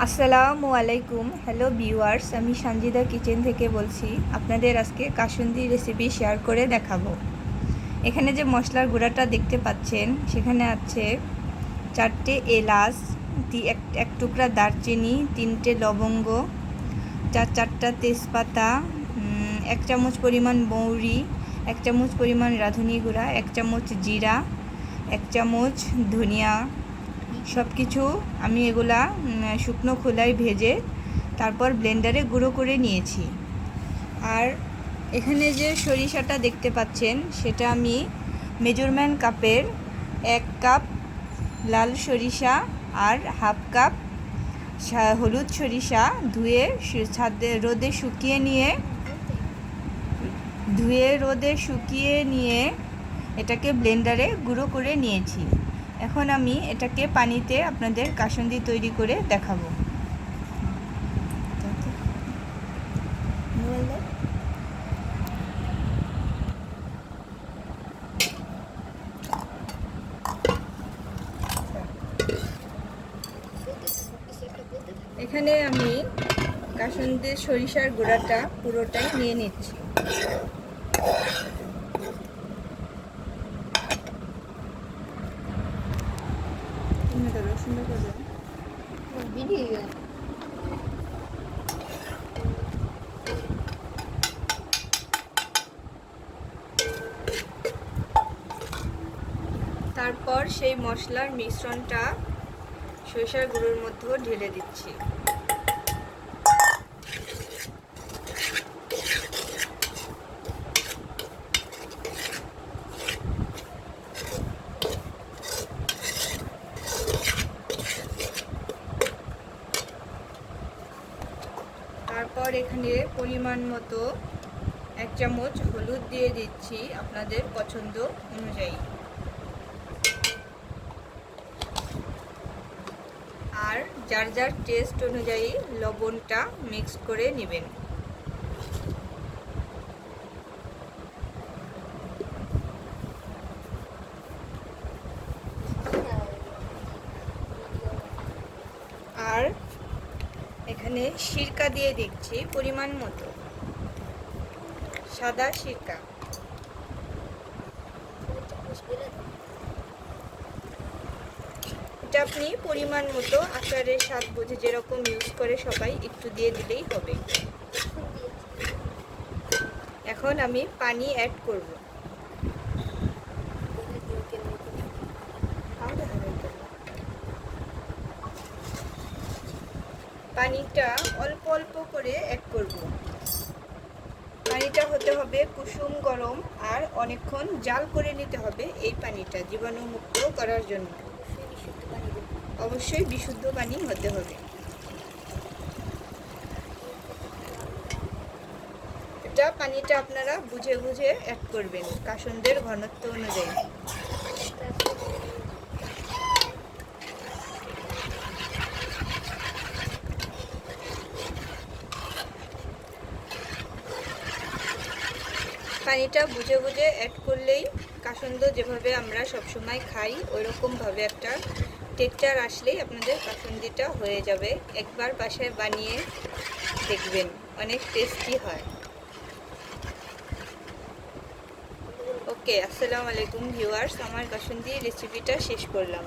আসসালামু আলাইকুম। Hello viewers, আমি সানজিদা কিচেন থেকে বলছি। আপনাদের আজকে কাসুন্দি রেসিপি শেয়ার করে দেখাবো। এখানে যে মশলার গুঁড়াটা দেখতে পাচ্ছেন, সেখানে আছে 4টে এলাচ, এক টুকরা দারচিনি, 3টে লবঙ্গ, 4টা তেজপাতা, 1 চামচ পরিমাণ মৌরি, 1 চামচ পরিমাণ রাঁধুনি গুঁড়া, 1 চামচ জিরা, 1 চামচ ধনিয়া। সব কিছু আমি এগুলা শুকনো খোলায় ভেজে তারপর ব্লেন্ডারে গুঁড়ো করে নিয়েছি। আর এখানে যে সরিষাটা দেখতে পাচ্ছেন, সেটা আমি মেজারমেন্ট কাপের 1 কাপ লাল সরিষা আর হাফ কাপ হলুদ সরিষা ধুয়ে রোদে শুকিয়ে নিয়ে এটাকে ব্লেন্ডারে গুঁড়ো করে নিয়েছি। এখন আমি এটাকে পানিতে আপনাদের কাসুন্দি তৈরি করে দেখাবো। এখানে আমি কাসুন্দির সরিষার গুঁড়াটা পুরোটাই নিয়ে নিচ্ছি। তারপর সেই মশলার মিশ্রণটা সরিষার গুঁড়োর মধ্যে ঢেলে দিচ্ছি। তারপর এখানে পরিমাণ মতো 1 চামচ হলুদ দিয়ে দিচ্ছি আপনাদের পছন্দ অনুযায়ী। আর যার যার টেস্ট অনুযায়ী লবণটা মিক্স করে নেবেন। আর এখানে সিরকা দিয়ে দিচ্ছি পরিমাণ মতো, সাদা সিরকা। এটা আপনি পরিমাণ মতো আচারের স্বাদ বুঝে যেরকম ইউজ করে সবাই একটু দিয়ে দিলেই হবে। এখন আমি পানি অ্যাড করব। পানিটা অল্প অল্প করে অ্যাড করব। পানিটা হতে হবে কুসুম গরম আর অনেকক্ষণ জাল করে নিতে হবে এই পানিটা জীবাণুমুক্ত করার জন্য। অবশ্যই বিশুদ্ধ পানি হতে হবে। এটা পানিটা আপনারা বুঝে বুঝে অ্যাড করবেন কাসুন্দের ঘনত্ব অনুযায়ী। পানিটা বুঝে বুঝে অ্যাড করলেই কাসুন্দ যেভাবে আমরা সবসময় খাই ওইরকমভাবে একটা টেক্সচার আসলেই আপনাদের কাসুন্দিটা হয়ে যাবে। একবার বাসায় বানিয়ে দেখবেন, অনেক টেস্টি হয়। ওকে, আসসালামু আলাইকুম ভিউয়ার্স, আমার কাসুন্দি রেসিপিটা শেষ করলাম।